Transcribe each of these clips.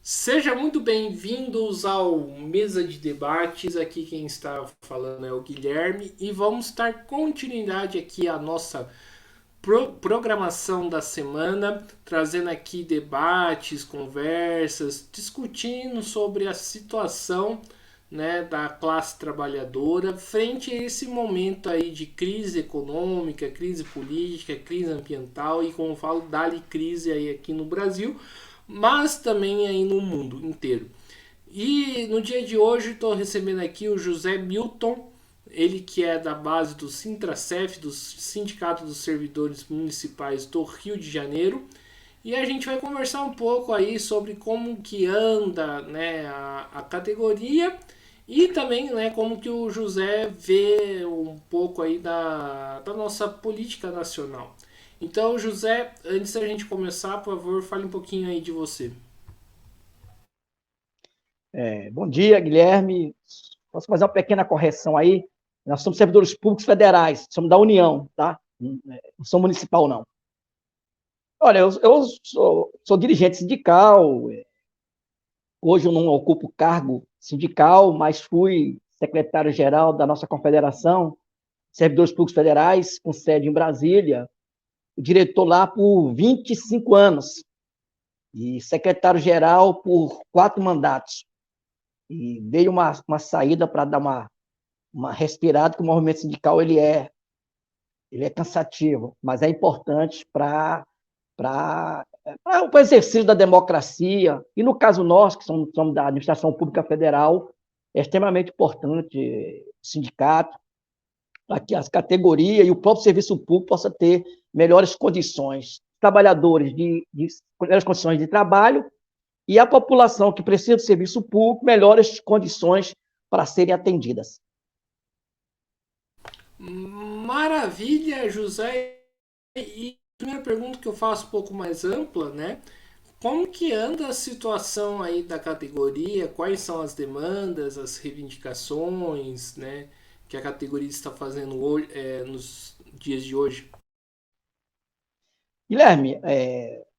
Seja muito bem-vindos ao Mesa de Debates. Aqui quem está falando é o Guilherme e vamos dar continuidade aqui à nossa programação da semana, trazendo aqui debates, conversas, discutindo sobre a situação, né, da classe trabalhadora frente a esse momento aí de crise econômica, crise política, crise ambiental e, como eu falo, dali crise aí aqui no Brasil, mas também aí no mundo inteiro. E no dia de hoje estou recebendo aqui o José Milton, ele que é da base do Sintracef, do Sindicato dos Servidores Municipais do Rio de Janeiro. E a gente vai conversar um pouco aí sobre como que anda, né, a categoria e também, né, como que o José vê um pouco aí da nossa política nacional. Então, José, antes da gente começar, por favor, fale um pouquinho aí de você. Bom dia, Guilherme. Posso fazer uma pequena correção aí? Nós somos servidores públicos federais, somos da União, tá? Não sou municipal, não. Olha, eu sou dirigente sindical, hoje eu não ocupo cargo sindical, mas fui secretário-geral da nossa confederação, servidores públicos federais, com sede em Brasília, diretor lá por 25 anos, e secretário-geral por 4 mandatos. E veio uma saída para dar uma respirada, que o movimento sindical ele é cansativo, mas é importante para o exercício da democracia. E no caso nós, que somos da administração pública federal, é extremamente importante o sindicato, para que as categorias e o próprio serviço público possa ter melhores condições, trabalhadores de melhores condições de trabalho e a população que precisa de serviço público, melhores condições para serem atendidas. Maravilha, José. E a primeira pergunta que eu faço um pouco mais ampla, né? Como que anda a situação aí da categoria? Quais são as demandas, as reivindicações, né, que a categoria está fazendo hoje, nos dias de hoje? Guilherme,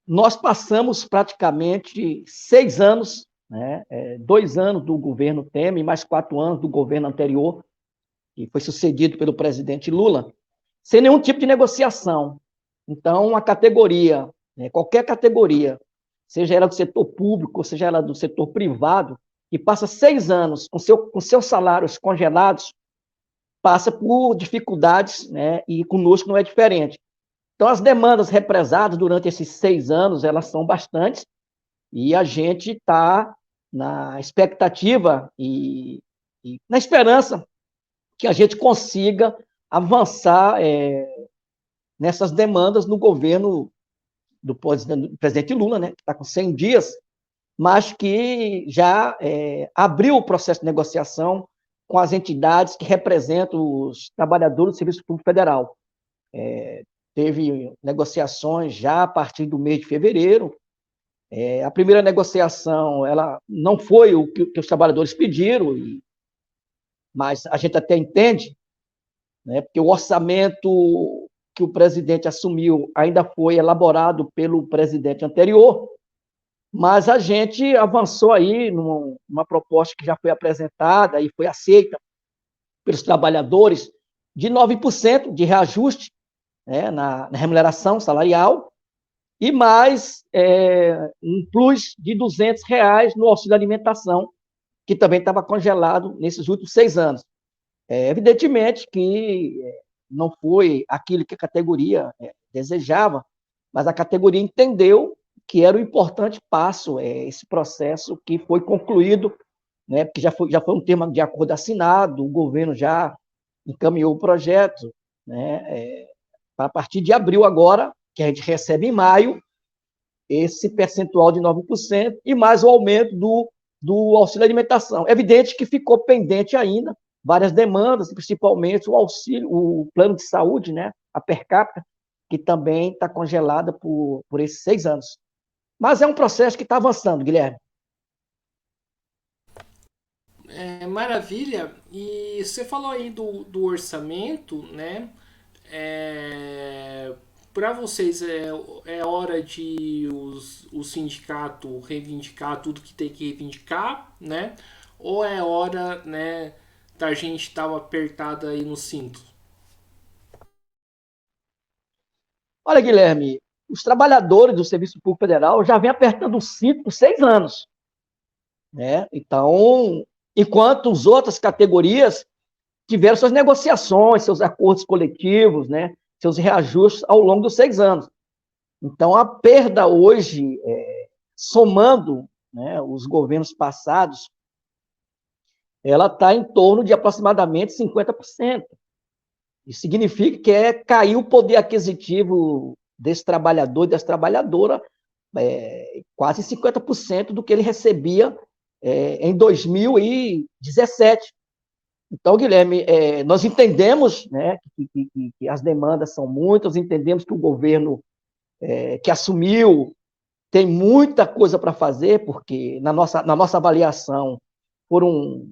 nós passamos praticamente 6 anos, né, 2 anos do governo Temer, mais 4 anos do governo anterior, que foi sucedido pelo presidente Lula, sem nenhum tipo de negociação. Então, a categoria, né, qualquer categoria, seja ela do setor público, seja ela do setor privado, que passa 6 anos com seus salários congelados, passa por dificuldades, né, e conosco não é diferente. Então, as demandas represadas durante esses 6 anos, elas são bastantes, e a gente está na expectativa e na esperança que a gente consiga avançar nessas demandas no governo do presidente Lula, né, que está com 100 dias, mas que já abriu o processo de negociação com as entidades que representam os trabalhadores do Serviço Público Federal. Teve negociações já a partir do mês de fevereiro. A primeira negociação ela não foi o que os trabalhadores pediram, mas a gente até entende, né, porque o orçamento que o presidente assumiu ainda foi elaborado pelo presidente anterior, mas a gente avançou aí numa proposta que já foi apresentada e foi aceita pelos trabalhadores de 9% de reajuste, né, na remuneração salarial, e mais um plus de R$ 200 no auxílio alimentação, que também estava congelado nesses últimos 6 anos. Evidentemente que não foi aquilo que a categoria desejava, mas a categoria entendeu que era um importante passo, esse processo que foi concluído, né, porque já foi um termo de acordo assinado, o governo já encaminhou o projeto, né, a partir de abril agora, que a gente recebe em maio, esse percentual de 9% e mais o aumento do auxílio alimentação. É evidente que ficou pendente ainda várias demandas, principalmente o auxílio, o plano de saúde, né, a per capita, que também está congelada por esses 6 anos. Mas é um processo que está avançando, Guilherme. Maravilha. E você falou aí do orçamento, né? É, para vocês é hora de o sindicato reivindicar tudo que tem que reivindicar, né? Ou é hora, né, da gente estar apertada aí no cinto? Olha, Guilherme, os trabalhadores do Serviço Público Federal já vêm apertando o cinto por 6 anos, né? Então, enquanto as outras categorias tiveram suas negociações, seus acordos coletivos, né? Seus reajustes ao longo dos 6 anos. Então, a perda hoje, somando, né, os governos passados, ela está em torno de aproximadamente 50%. Isso significa que cair o poder aquisitivo desse trabalhador e dessa trabalhadora quase 50% do que ele recebia em 2017. Então, Guilherme, nós entendemos, né, que as demandas são muitas, entendemos que o governo que assumiu tem muita coisa para fazer, porque na nossa avaliação foram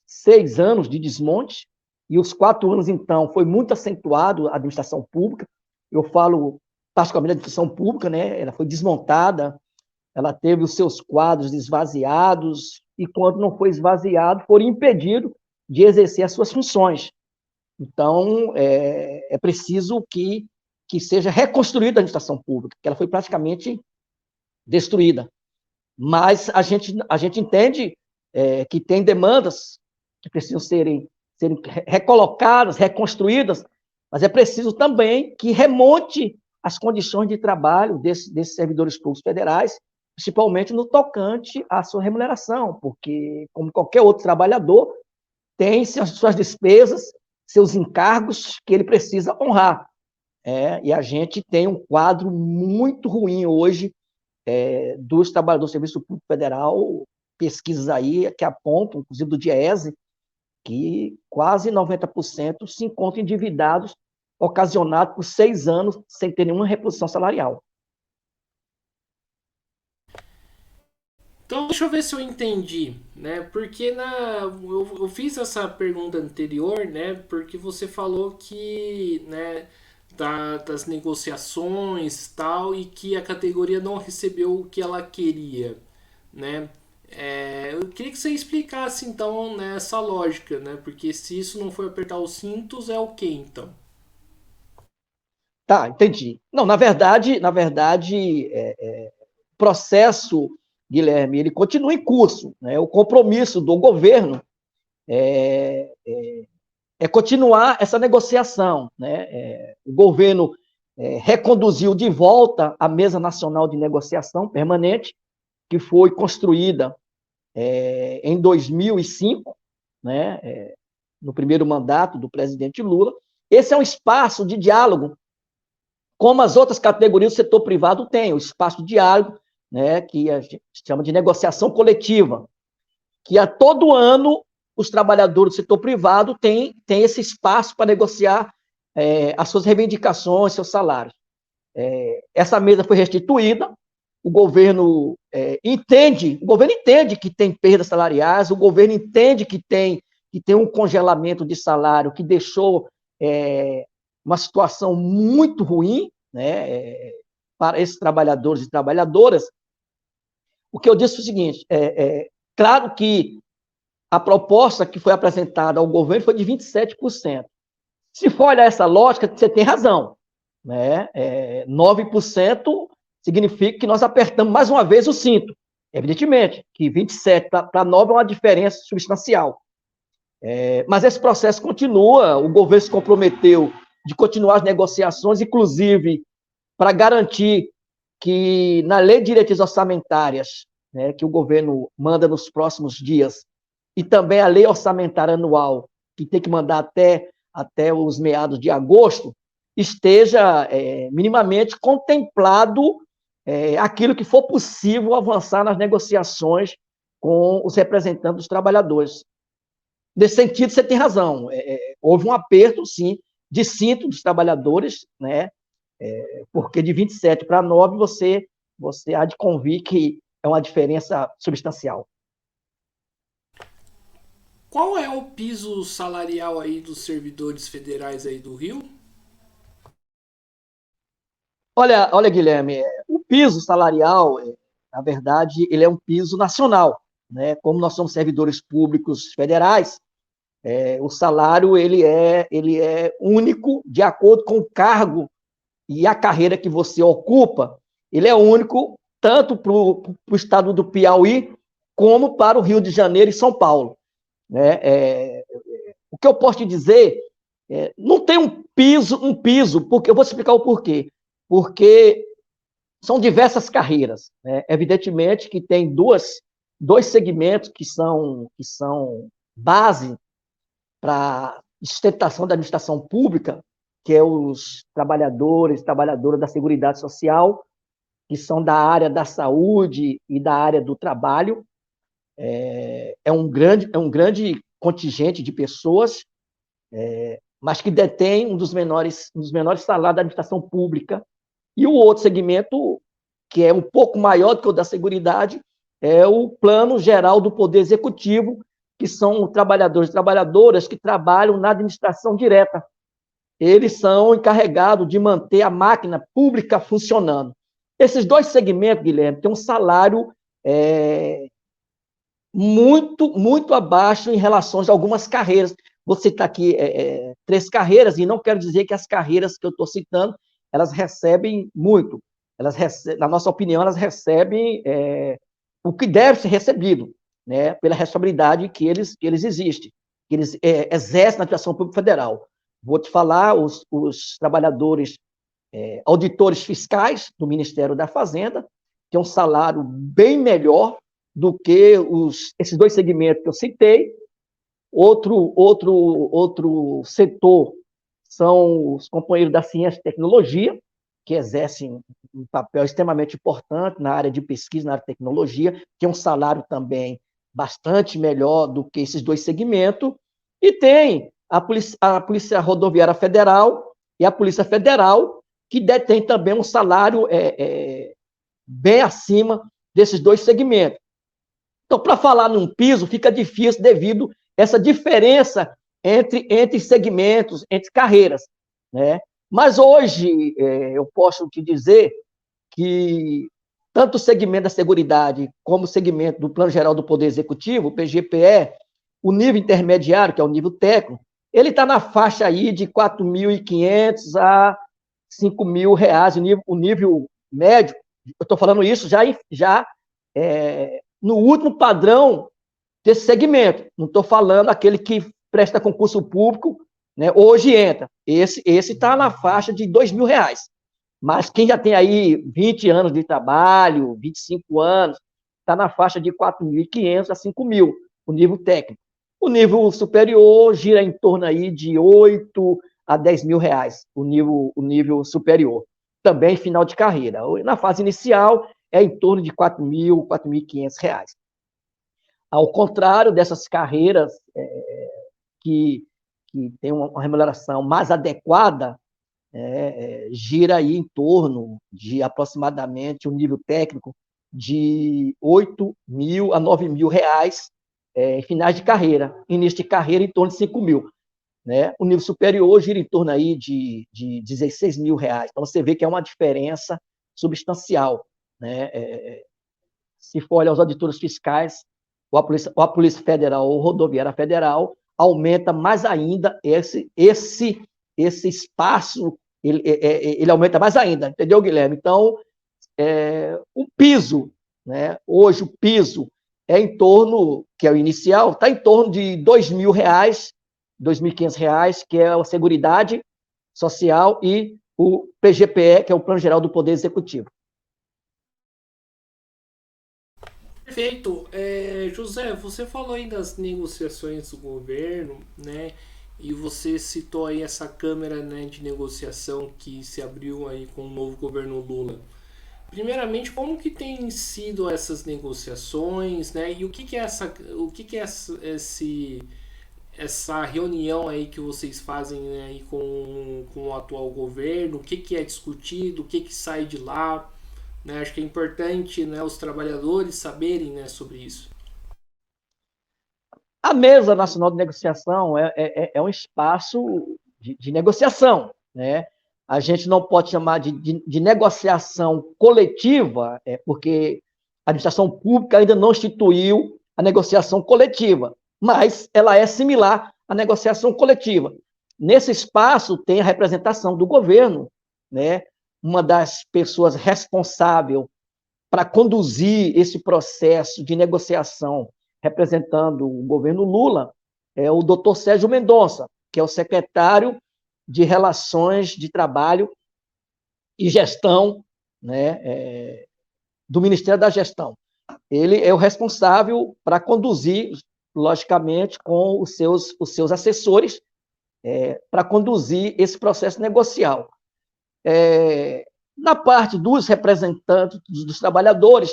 6 anos de desmonte, e os 4 anos, então, foi muito acentuado a administração pública. Eu falo particularmente da administração pública, né? Ela foi desmontada, ela teve os seus quadros esvaziados, e quando não foi esvaziado, foram impedidos de exercer as suas funções. Então, é preciso que seja reconstruída a administração pública, que ela foi praticamente destruída. Mas a gente entende que tem demandas que precisam serem recolocadas, reconstruídas, mas é preciso também que remonte as condições de trabalho desses servidores públicos federais, principalmente no tocante à sua remuneração, porque, como qualquer outro trabalhador, tem suas despesas, seus encargos que ele precisa honrar. E a gente tem um quadro muito ruim hoje dos trabalhadores do Serviço Público Federal, pesquisas aí que apontam, inclusive do DIEESE, que quase 90% se encontram endividados, ocasionados por 6 anos sem ter nenhuma reposição salarial. Então, deixa eu ver se eu entendi, né? Porque eu fiz essa pergunta anterior, né? Porque você falou que, né, das negociações tal e que a categoria não recebeu o que ela queria, né? Eu queria que você explicasse então, né, essa lógica, né? Porque se isso não foi apertar os cintos, é o que então? Tá, entendi. Não, na verdade, o processo, Guilherme, ele continua em curso, né? O compromisso do governo é continuar essa negociação, né? O governo reconduziu de volta a Mesa Nacional de Negociação Permanente, que foi construída em 2005, né? No primeiro mandato do presidente Lula. Esse é um espaço de diálogo, como as outras categorias do setor privado têm, o espaço de diálogo, né? Que a gente chama de negociação coletiva, que a todo ano os trabalhadores do setor privado têm esse espaço para negociar as suas reivindicações, seus salários. Essa mesa foi restituída, o governo entende que tem perdas salariais, o governo entende que tem um congelamento de salário que deixou uma situação muito ruim, né, para esses trabalhadores e trabalhadoras. O que eu disse é o seguinte: claro que a proposta que foi apresentada ao governo foi de 27%. Se for olhar essa lógica, você tem razão, né? 9% significa que nós apertamos mais uma vez o cinto. Evidentemente que 27 para 9 é uma diferença substancial. Mas esse processo continua, o governo se comprometeu de continuar as negociações, inclusive para garantir que na lei de diretrizes orçamentárias, né, que o governo manda nos próximos dias, e também a lei orçamentária anual, que tem que mandar até os meados de agosto, esteja minimamente contemplado aquilo que for possível avançar nas negociações com os representantes dos trabalhadores. Nesse sentido, você tem razão. Houve um aperto, sim, de cinto dos trabalhadores, né? Porque de 27 para 9 você há de convir que é uma diferença substancial. Qual é o piso salarial aí dos servidores federais aí do Rio? Olha, Guilherme, o piso salarial, na verdade, ele é um piso nacional, né? Como nós somos servidores públicos federais, o salário ele é único de acordo com o cargo e a carreira que você ocupa. Ele é único tanto para o estado do Piauí como para o Rio de Janeiro e São Paulo, né? O que eu posso te dizer, não tem um piso, porque eu vou te explicar o porquê. Porque são diversas carreiras, né? Evidentemente que tem dois segmentos que são base para sustentação da administração pública, que é os trabalhadores e trabalhadoras da Seguridade Social, que são da área da saúde e da área do trabalho. É um grande contingente de pessoas, mas que detém um dos menores salários da administração pública. E o outro segmento, que é um pouco maior do que o da Seguridade, é o Plano Geral do Poder Executivo, que são trabalhadores e trabalhadoras que trabalham na administração direta. Eles são encarregados de manter a máquina pública funcionando. Esses dois segmentos, Guilherme, têm um salário muito, muito abaixo em relação a algumas carreiras. Vou citar aqui três carreiras, e não quero dizer que as carreiras que eu estou citando, elas recebem muito. Na nossa opinião, elas recebem o que deve ser recebido, né, pela responsabilidade que eles existem, que eles exercem na administração pública federal. Vou te falar, os trabalhadores auditores fiscais do Ministério da Fazenda, que é um salário bem melhor do que esses dois segmentos que eu citei. Outro setor são os companheiros da ciência e tecnologia, que exercem um papel extremamente importante na área de pesquisa, na área de tecnologia, que é um salário também bastante melhor do que esses dois segmentos. E tem a Polícia Rodoviária Federal e a Polícia Federal, que detém também um salário bem acima desses dois segmentos. Então, para falar num piso, fica difícil devido a essa diferença entre segmentos, entre carreiras, né? Mas hoje, eu posso te dizer que tanto o segmento da Seguridade como o segmento do Plano Geral do Poder Executivo, o PGPE, o nível intermediário, que é o nível técnico, ele está na faixa aí de 4.500 a 5.000 reais, o nível médio. Eu estou falando isso já no último padrão desse segmento. Não estou falando aquele que presta concurso público, né, hoje entra. Esse está na faixa de 2.000 reais. Mas quem já tem aí 20 anos de trabalho, 25 anos, está na faixa de 4.500 a 5.000, o nível técnico. O nível superior gira em torno aí de 8 a 10.000 reais, o nível superior. Também final de carreira. Na fase inicial, é em torno de 4.000, 4.500 reais. Ao contrário dessas carreiras que, que têm uma remuneração mais adequada, gira aí em torno de aproximadamente um nível técnico de 8.000 a 9.000 reais em finais de carreira. Início de carreira em torno de 5.000. Né? O nível superior gira em torno aí de 16.000 reais. Então, você vê que é uma diferença substancial. Né? Se for olhar os auditores fiscais, ou a Polícia Federal ou Rodoviária Federal, aumenta mais ainda esse espaço, ele aumenta mais ainda, entendeu, Guilherme? Então, o piso, né? Hoje o piso é em torno, que é o inicial, está em torno de R$ 2.000, R$ 2.500, que é a Seguridade Social, e o PGPE, que é o Plano Geral do Poder Executivo. Perfeito. José, você falou aí das negociações do governo, né? E você citou aí essa câmara, né, de negociação que se abriu aí com o novo governo Lula. Primeiramente, como que tem sido essas negociações, né? E essa reunião aí que vocês fazem, né, aí com o atual governo? O que é discutido? O que sai de lá? Né? Acho que é importante, né, os trabalhadores saberem, né, sobre isso. A Mesa Nacional de Negociação é um espaço de negociação, né? a gente não pode chamar de negociação coletiva, porque a administração pública ainda não instituiu a negociação coletiva, mas ela é similar à negociação coletiva. Nesse espaço tem a representação do governo, né? Uma das pessoas responsáveis para conduzir esse processo de negociação, representando o governo Lula, é o doutor Sérgio Mendonça, que é o secretário de Relações de Trabalho e Gestão, né, do Ministério da Gestão. Ele é o responsável para conduzir, logicamente, com os seus assessores, para conduzir esse processo negocial. Na parte dos representantes dos trabalhadores,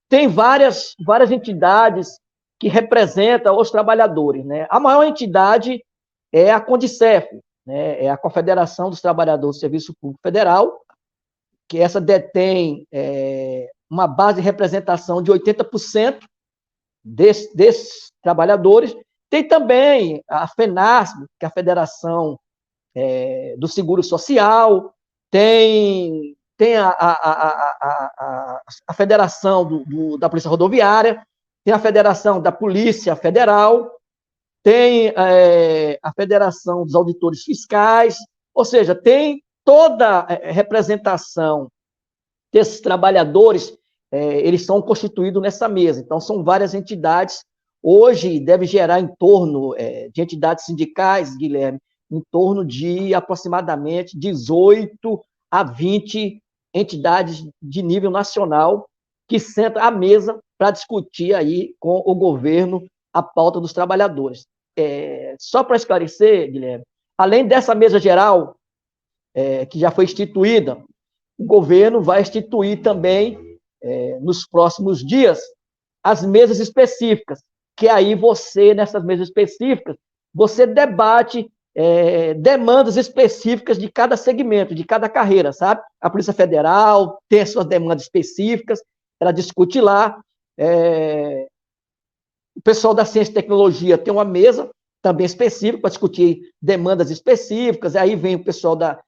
tem várias entidades que representam os trabalhadores, né? A maior entidade é a CONDICEF, né? É a Confederação dos Trabalhadores do Serviço Público Federal, que essa detém uma base de representação de 80% desses trabalhadores. Tem também a FENASP, que é a Federação do Seguro Social, tem a Federação da Polícia Rodoviária, tem a Federação da Polícia Federal, tem a Federação dos Auditores Fiscais, ou seja, tem toda a representação desses trabalhadores, eles são constituídos nessa mesa. Então, são várias entidades. Hoje, deve gerar em torno de entidades sindicais, Guilherme, em torno de aproximadamente 18 a 20 entidades de nível nacional que sentam à mesa para discutir aí com o governo a pauta dos trabalhadores. Só para esclarecer, Guilherme, além dessa mesa geral, que já foi instituída, o governo vai instituir também, nos próximos dias, as mesas específicas, que aí você, nessas mesas específicas, você debate demandas específicas de cada segmento, de cada carreira, sabe? A Polícia Federal tem as suas demandas específicas, ela discute lá. O pessoal da Ciência e Tecnologia tem uma mesa também específica para discutir demandas específicas, aí vem o pessoal da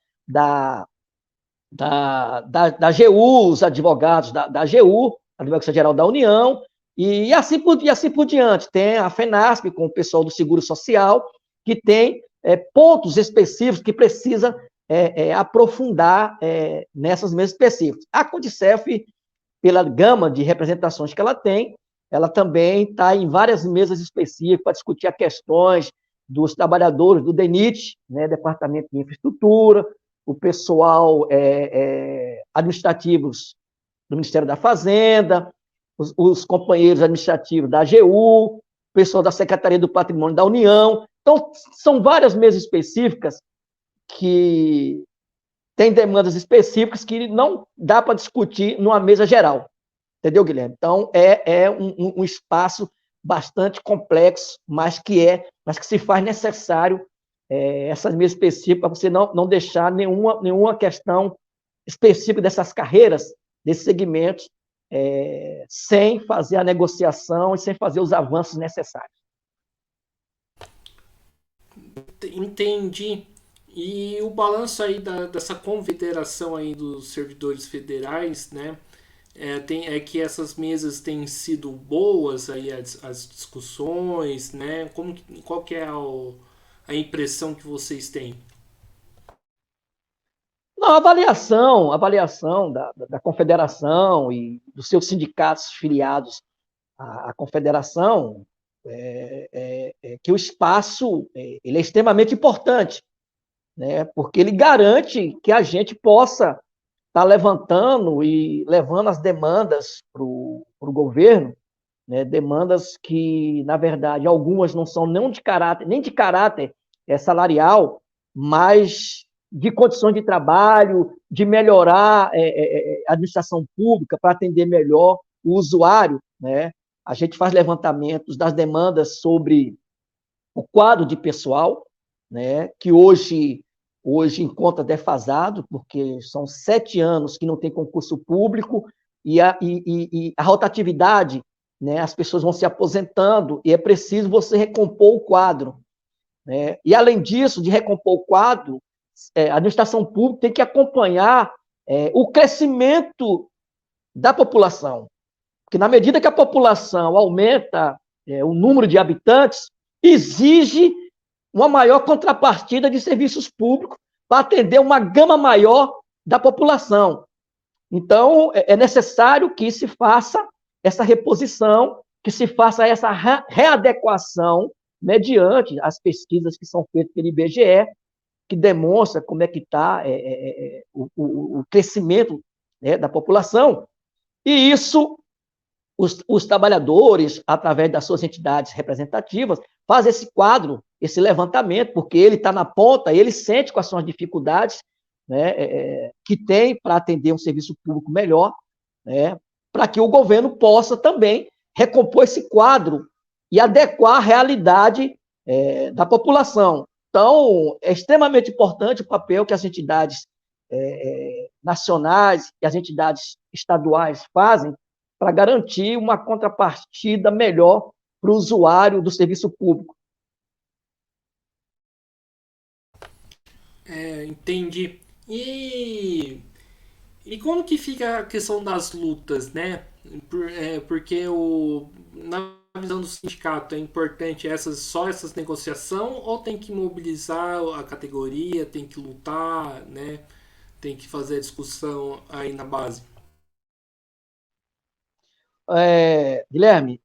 AGU, os advogados da AGU, Advocacia Geral da União, e assim por diante. Tem a FENASP, com o pessoal do Seguro Social, que tem pontos específicos que precisa aprofundar nessas mesas específicas. A CONDICEF, pela gama de representações que ela também está em várias mesas específicas para discutir as questões dos trabalhadores do DENIT, né, Departamento de Infraestrutura, o pessoal administrativos do Ministério da Fazenda, os companheiros administrativos da AGU, o pessoal da Secretaria do Patrimônio da União. Então, são várias mesas específicas que têm demandas específicas que não dá para discutir numa mesa geral. Entendeu, Guilherme? Então, é um espaço bastante complexo, mas que se faz necessário essas mesas específicas para você não deixar nenhuma questão específica dessas carreiras, desses segmentos, sem fazer a negociação e sem fazer os avanços necessários. Entendi. E o balanço aí dessa confederação aí dos servidores federais, né? Que essas mesas têm sido boas aí as discussões, né? Qual que é a impressão que vocês têm? Não, a avaliação da confederação e dos seus sindicatos filiados à confederação que o espaço ele é extremamente importante, né? Porque ele garante que a gente possa estar levantando e levando as demandas para o governo, né? Demandas que, na verdade, algumas não são nem de caráter salarial, mas de condições de trabalho, de melhorar a administração pública para atender melhor o usuário, né? A gente faz levantamentos das demandas sobre o quadro de pessoal, né? Que hoje encontra defasado, porque são 7 anos que não tem concurso público e a rotatividade, né? As pessoas vão se aposentando e é preciso você recompor o quadro, né? E, além disso, de recompor o quadro, a administração pública tem que acompanhar o crescimento da população. Porque na medida que a população aumenta o número de habitantes, exige uma maior contrapartida de serviços públicos para atender uma gama maior da população. Então, é necessário que se faça essa reposição, que se faça essa readequação mediante as pesquisas que são feitas pelo IBGE, que demonstra como é que está o crescimento, né, da população. E isso, os trabalhadores, através das suas entidades representativas, fazem esse quadro, esse levantamento, porque ele está na ponta, ele sente quais são as dificuldades, né, que tem para atender um serviço público melhor, né, para que o governo possa também recompor esse quadro e adequar a realidade da população. Então, é extremamente importante o papel que as entidades nacionais e as entidades estaduais fazem para garantir uma contrapartida melhor para o usuário do serviço público. Entendi. E como que fica a questão das lutas, né? Porque na visão do sindicato é importante só essas negociações ou tem que mobilizar a categoria, tem que lutar, né? Tem que fazer a discussão aí na base? Guilherme,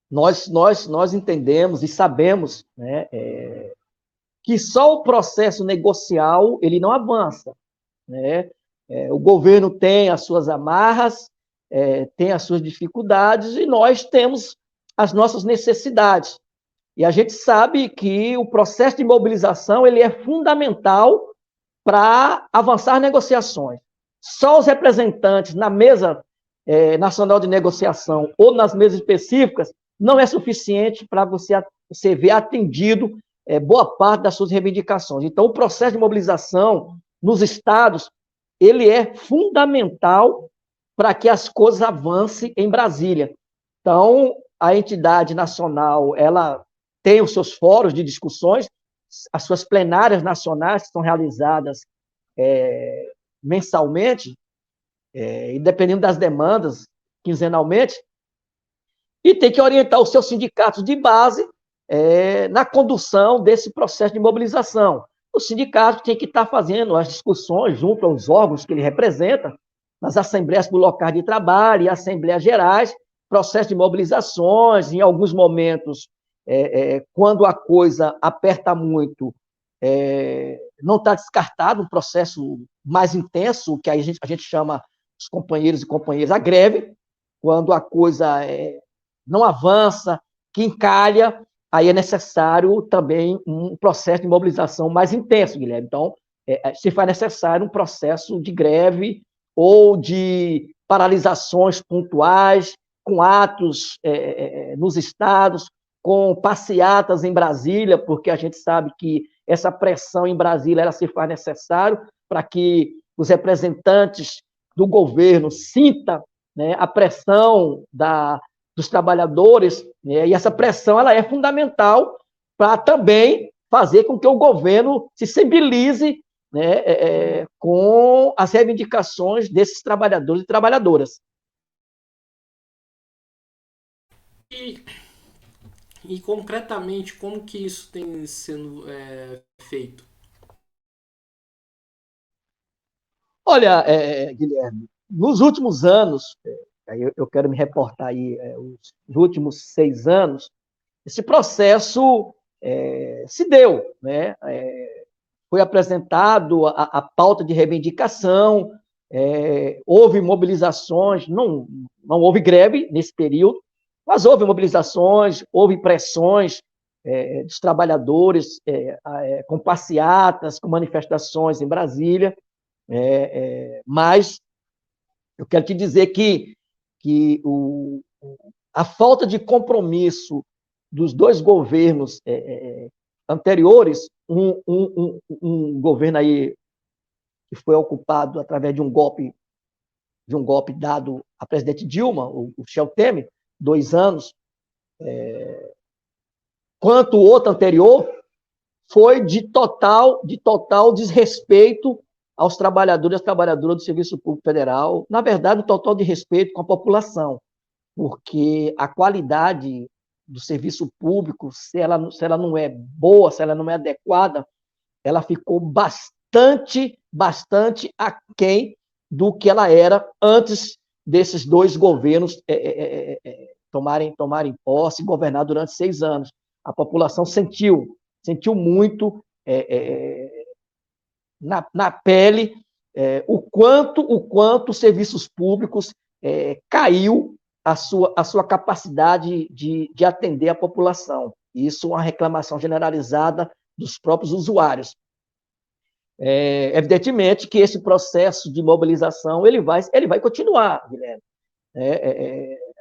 nós entendemos e sabemos, né, que só o processo negocial ele não avança, né? O governo tem as suas amarras, tem as suas dificuldades e nós temos as nossas necessidades. E a gente sabe que o processo de mobilização ele é fundamental para avançar você Só os representantes na mesa nacional de negociação ou nas mesas específicas não é suficiente para você ver atendido boa parte das suas reivindicações. Então, o processo de mobilização nos estados ele é fundamental para que as coisas avancem em Brasília. Então, a entidade nacional ela tem os seus fóruns de discussões, as suas plenárias nacionais que são realizadas mensalmente, e dependendo das demandas, quinzenalmente, e tem que orientar os seus sindicatos de base na condução desse processo de mobilização. O sindicato tem que estar fazendo as discussões junto aos órgãos que ele representa, nas assembleias locais de trabalho e assembleias gerais, processo de mobilizações, em alguns momentos, quando a coisa aperta muito, não está descartado um processo mais intenso, que a gente chama os companheiros e companheiras a greve, quando a coisa não avança, que encalha, aí é necessário também um processo de mobilização mais intenso, Guilherme. Então, se faz necessário um processo de greve ou de paralisações pontuais, com atos nos estados, com passeatas em Brasília, porque a gente sabe que essa pressão em Brasília ela se faz necessário para que os representantes do governo sintam, né, a pressão dos trabalhadores, né, e essa pressão ela é fundamental para também fazer com que o governo se sensibilize, né, com as reivindicações desses trabalhadores e trabalhadoras. E concretamente, como que isso tem sendo feito? Olha, Guilherme, nos últimos anos, eu quero me reportar aí os últimos 6 anos, esse processo se deu, né? Foi apresentado a pauta de reivindicação, houve mobilizações, não houve greve nesse período, mas houve mobilizações, houve pressões dos trabalhadores com passeatas, com manifestações em Brasília, mas eu quero te dizer que a falta de compromisso dos dois governos anteriores, um governo aí que foi ocupado através de um golpe dado à presidente Dilma, o Michel Temer, 2 anos, quanto o outro anterior, foi de total desrespeito aos trabalhadores e às trabalhadoras do Serviço Público Federal, na verdade, total de respeito com a população, porque a qualidade do serviço público, se ela não é boa, se ela não é adequada, ela ficou bastante aquém do que ela era antes desses dois governos tomarem posse e governar durante 6 anos. A população sentiu muito na pele o quanto os serviços públicos caiu a sua capacidade de atender a população. Isso é uma reclamação generalizada dos próprios usuários. Evidentemente que esse processo de mobilização ele vai continuar, Guilherme.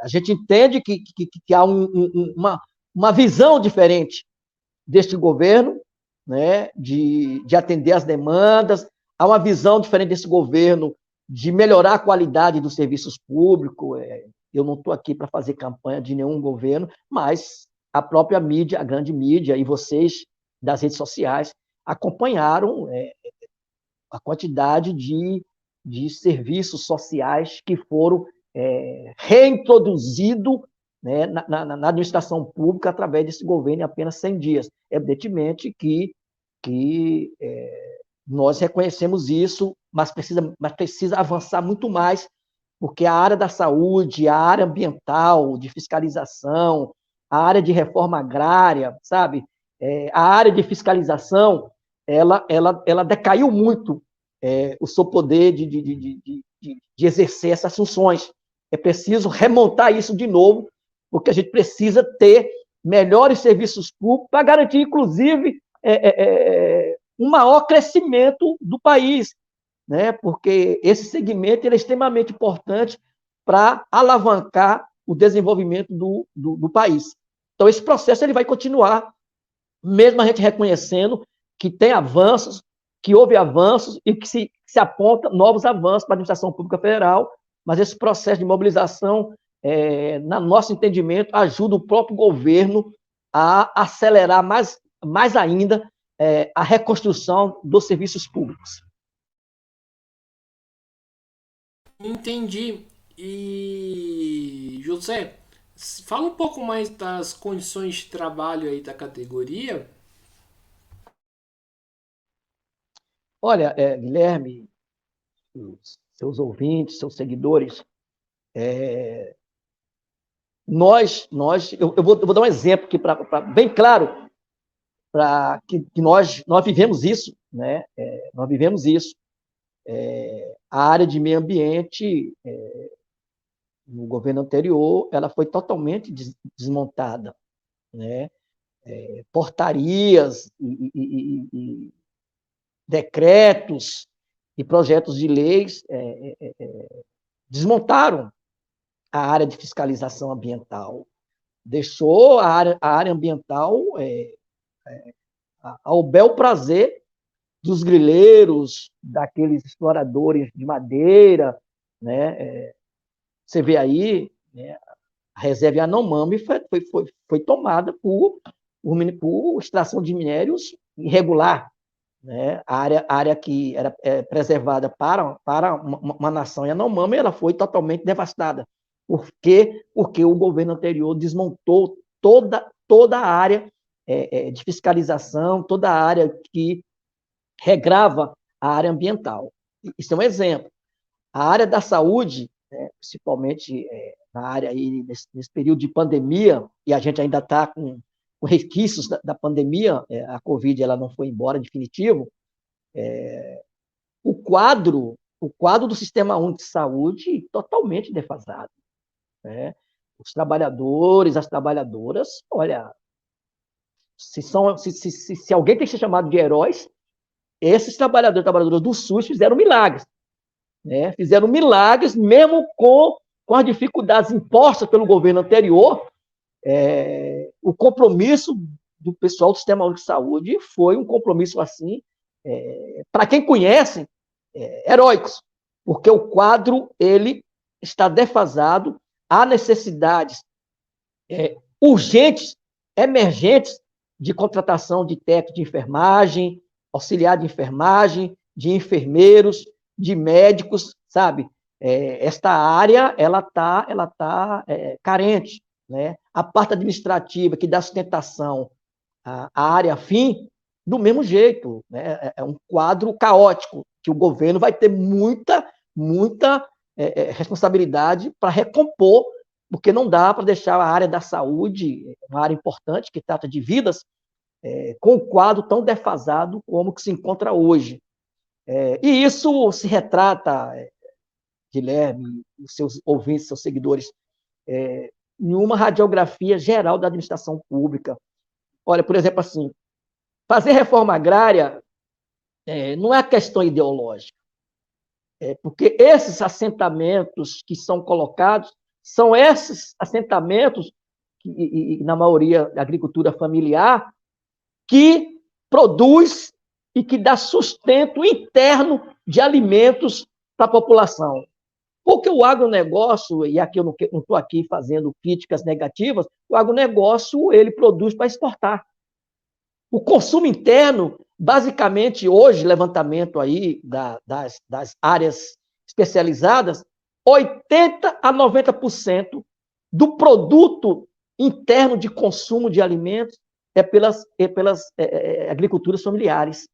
A gente entende que há uma visão diferente deste governo, né, de atender às demandas, há uma visão diferente desse governo de melhorar a qualidade dos serviços públicos. Eu não estou aqui para fazer campanha de nenhum governo, mas a própria mídia, a grande mídia, e vocês das redes sociais acompanharam a quantidade de serviços sociais que foram reintroduzidos, né, na administração pública através desse governo em apenas 100 dias. Evidentemente que nós reconhecemos isso, mas precisa avançar muito mais, porque a área da saúde, a área ambiental, de fiscalização, a área de reforma agrária, sabe? A área de fiscalização, ela decaiu muito o seu poder de exercer essas funções. É preciso remontar isso de novo, porque a gente precisa ter melhores serviços públicos para garantir, inclusive, um maior crescimento do país, né? Porque esse segmento ele é extremamente importante para alavancar o desenvolvimento do país. Então, esse processo ele vai continuar, mesmo a gente reconhecendo que tem avanços, que houve avanços e que se aponta novos avanços para a administração pública federal, mas esse processo de mobilização, no nosso entendimento, ajuda o próprio governo a acelerar mais ainda a reconstrução dos serviços públicos. Entendi. E José, fala um pouco mais das condições de trabalho aí da categoria. Olha, Guilherme, seus ouvintes, seus seguidores, eu vou dar um exemplo aqui bem claro, para que nós vivemos isso, né? Nós vivemos isso. A área de meio ambiente, no governo anterior, ela foi totalmente desmontada, né? Portarias e decretos e projetos de leis desmontaram a área de fiscalização ambiental, deixou a área ambiental ao bel prazer dos grileiros, daqueles exploradores de madeira, né? Você vê aí, né, a reserva Yanomami foi tomada por extração de minérios irregular, né? A área que era preservada para uma nação Yanomami, ela foi totalmente devastada. Por quê? Porque o governo anterior desmontou toda a área de fiscalização, toda a área que regrava a área ambiental. Isso é um exemplo. A área da saúde, né, principalmente na área aí, nesse período de pandemia, e a gente ainda está com resquícios da pandemia, a Covid ela não foi embora definitivo, o quadro do Sistema Único de Saúde totalmente defasado, né? Os trabalhadores, as trabalhadoras, olha, se alguém tem que ser chamado de heróis, esses trabalhadores e trabalhadoras do SUS fizeram milagres, né? Fizeram milagres mesmo com as dificuldades impostas pelo governo anterior. O compromisso do pessoal do Sistema Único de Saúde foi um compromisso assim, para quem conhece, heróicos, porque o quadro ele está defasado, há necessidades urgentes, emergentes de contratação de técnico de enfermagem, auxiliar de enfermagem, de enfermeiros, de médicos, sabe? Esta área ela tá carente, né? A parte administrativa que dá sustentação à área fim, do mesmo jeito, né? É um quadro caótico que o governo vai ter muita responsabilidade para recompor, porque não dá para deixar a área da saúde, uma área importante que trata de vidas, com um quadro tão defasado como que se encontra hoje. E isso se retrata, Guilherme, os seus ouvintes, seus seguidores, em uma radiografia geral da administração pública. Olha, por exemplo, assim, fazer reforma agrária não é questão ideológica, porque esses assentamentos que são colocados são esses assentamentos, e na maioria da agricultura familiar, que produz e que dá sustento interno de alimentos para a população. Porque o agronegócio, e aqui eu não estou aqui fazendo críticas negativas, o agronegócio ele produz para exportar. O consumo interno, basicamente, hoje, levantamento aí das áreas especializadas, 80% a 90% do produto interno de consumo de alimentos pelas agriculturas familiares.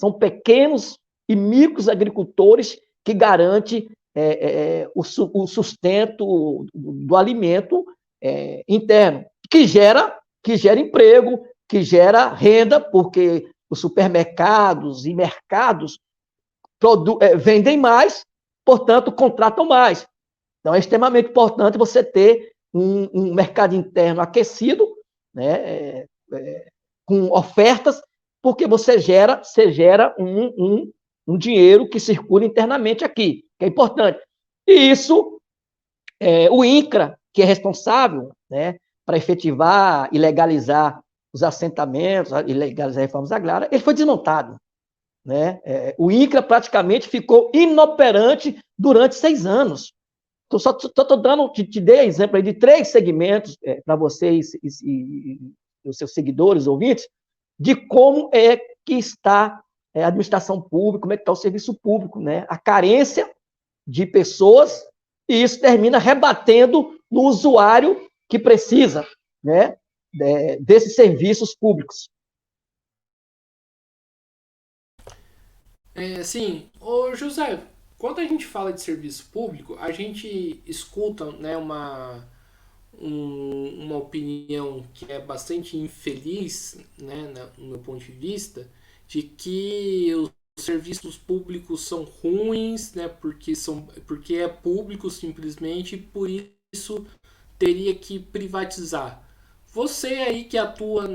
São pequenos e micros agricultores que garantem o sustento do alimento interno, que gera emprego, que gera renda, porque os supermercados e mercados vendem mais, portanto, contratam mais. Então, é extremamente importante você ter um mercado interno aquecido, né, com ofertas, porque você gera um dinheiro que circula internamente aqui, que é importante. E isso, o INCRA, que é responsável, né, para efetivar e legalizar os assentamentos, e legalizar as reformas agrárias, ele foi desmontado. Né? O INCRA praticamente ficou inoperante durante 6 anos. Então, só estou dando, te dei exemplo aí de 3 segmentos para vocês e os seus seguidores, ouvintes, de como é que está a administração pública, como é que está o serviço público, né? A carência de pessoas, e isso termina rebatendo no usuário que precisa, né, desses serviços públicos. Sim, ô José, quando a gente fala de serviço público, a gente escuta, né, uma opinião que é bastante infeliz, né, no meu ponto de vista, de que os serviços públicos são ruins, né, porque é público simplesmente e por isso teria que privatizar. Você aí que atua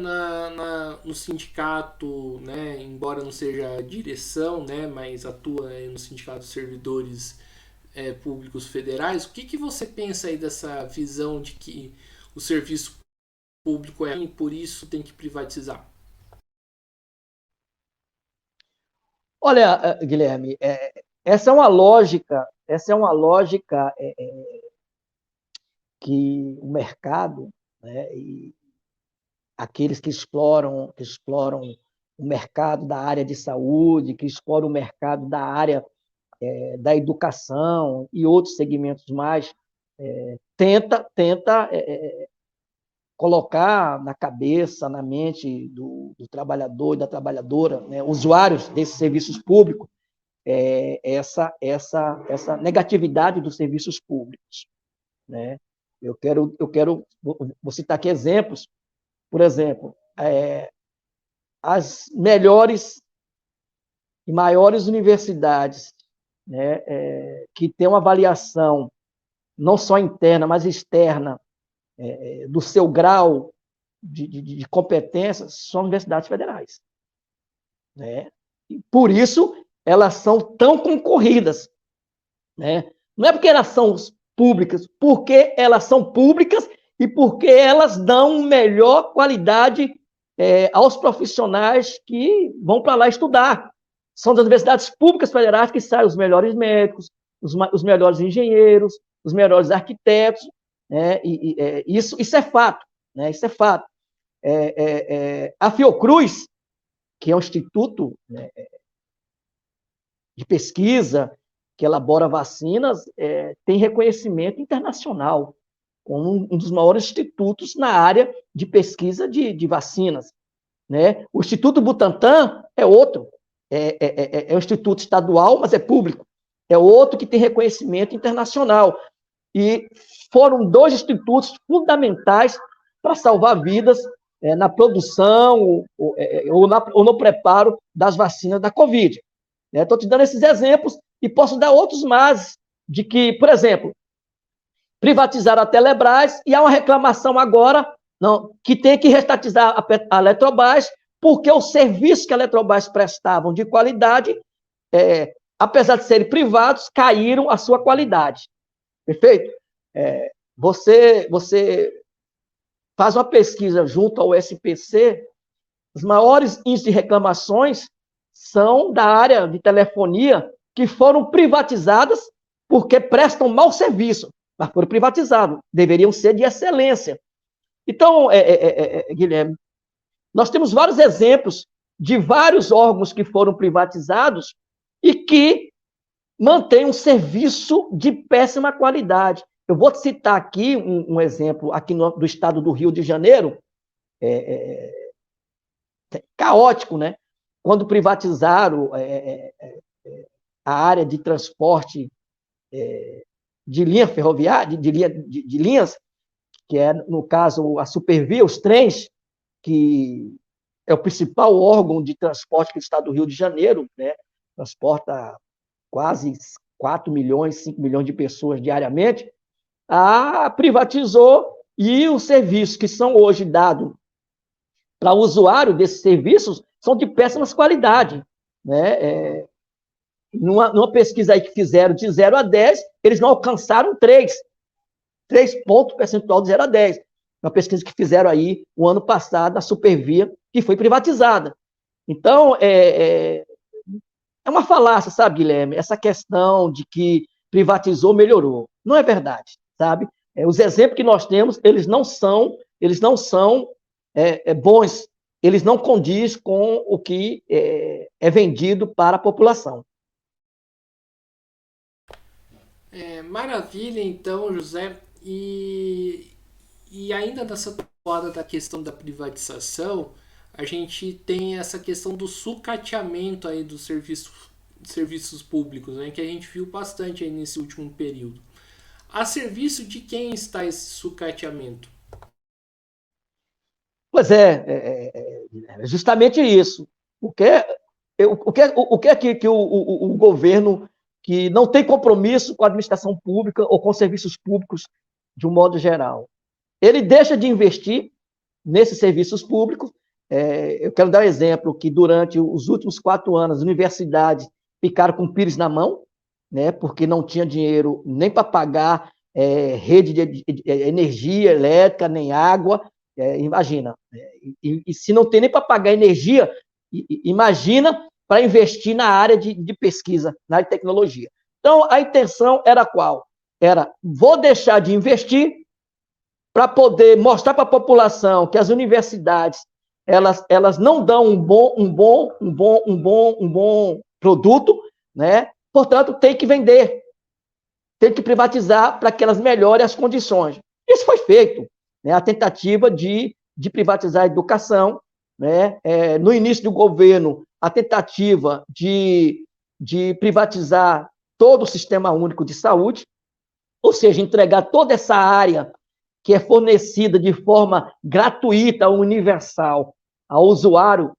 no sindicato, né, embora não seja a direção, né, mas atua no sindicato de servidores públicos federais, o que você pensa aí dessa visão de que o serviço público é ruim e por isso tem que privatizar? Olha, Guilherme, essa é uma lógica, que o mercado, né, e aqueles que exploram o mercado da área de saúde, que exploram o mercado da área da educação e outros segmentos mais, tenta colocar na cabeça, na mente do trabalhador e da trabalhadora, né, usuários desses serviços públicos, essa negatividade dos serviços públicos, né? Vou citar aqui exemplos. Por exemplo, as melhores e maiores universidades, né, que têm uma avaliação não só interna, mas externa, do seu grau de competência, são universidades federais. Né? E por isso, elas são tão concorridas. Né? Não é porque elas são públicas, porque elas são públicas e porque elas dão melhor qualidade aos profissionais que vão para lá estudar. São das universidades públicas federais que saem os melhores médicos, os melhores engenheiros, os melhores arquitetos, né? Isso é fato, né? Isso é fato. A Fiocruz, que é um instituto, né, de pesquisa que elabora vacinas, tem reconhecimento internacional como um dos maiores institutos na área de pesquisa de vacinas, né? O Instituto Butantan é outro, é um instituto estadual, mas é público, é outro que tem reconhecimento internacional. E foram dois institutos fundamentais para salvar vidas na produção ou no preparo das vacinas da Covid. Estou te dando esses exemplos e posso dar outros mais, de que, por exemplo, privatizaram a Telebrás e há uma reclamação agora que tem que restatizar a Eletrobras, porque os serviços que a Eletrobras prestavam de qualidade, apesar de serem privados, caíram a sua qualidade. Perfeito? Você faz uma pesquisa junto ao SPC, os maiores índices de reclamações são da área de telefonia, que foram privatizadas porque prestam mau serviço, mas foram privatizados, deveriam ser de excelência. Então, Guilherme, nós temos vários exemplos de vários órgãos que foram privatizados e que mantêm um serviço de péssima qualidade. Eu vou citar aqui um exemplo aqui do estado do Rio de Janeiro, caótico, né? Quando privatizaram a área de transporte de linha ferroviária, de linhas, que é, no caso, a Supervia, os trens, que é o principal órgão de transporte do estado do Rio de Janeiro, né? Transporta quase 4 milhões, 5 milhões de pessoas diariamente, privatizou, e os serviços que são hoje dados para o usuário desses serviços são de péssimas qualidade, né? Numa pesquisa aí que fizeram de 0 a 10, eles não alcançaram 3 pontos percentual de 0 a 10. Uma pesquisa que fizeram aí o ano passado, a Supervia, que foi privatizada. Então, é uma falácia, sabe, Guilherme? Essa questão de que privatizou, melhorou. Não é verdade, sabe? Os exemplos que nós temos, eles não são bons, eles não condizem com o que é vendido para a população. Maravilha, então, José. E ainda nessa toada da questão da privatização, a gente tem essa questão do sucateamento aí dos serviços públicos, né, que a gente viu bastante aí nesse último período. A serviço de quem está esse sucateamento? Pois justamente isso. O que é que o governo, que não tem compromisso com a administração pública ou com serviços públicos de um modo geral, ele deixa de investir nesses serviços públicos. Eu quero dar um exemplo que durante os últimos 4 anos as universidades ficaram com o pires na mão, né, porque não tinha dinheiro nem para pagar rede de energia elétrica, nem água. Imagina, e se não tem nem para pagar energia, imagina para investir na área de pesquisa, na área de tecnologia. Então, a intenção era qual? Era, vou deixar de investir para poder mostrar para a população que as universidades elas não dão um bom produto, né? Portanto, tem que vender, tem que privatizar para que elas melhorem as condições. Isso foi feito, né? A tentativa de privatizar a educação, né? No início do governo, a tentativa de privatizar todo o Sistema Único de Saúde, ou seja, entregar toda essa área que é fornecida de forma gratuita, universal, ao usuário,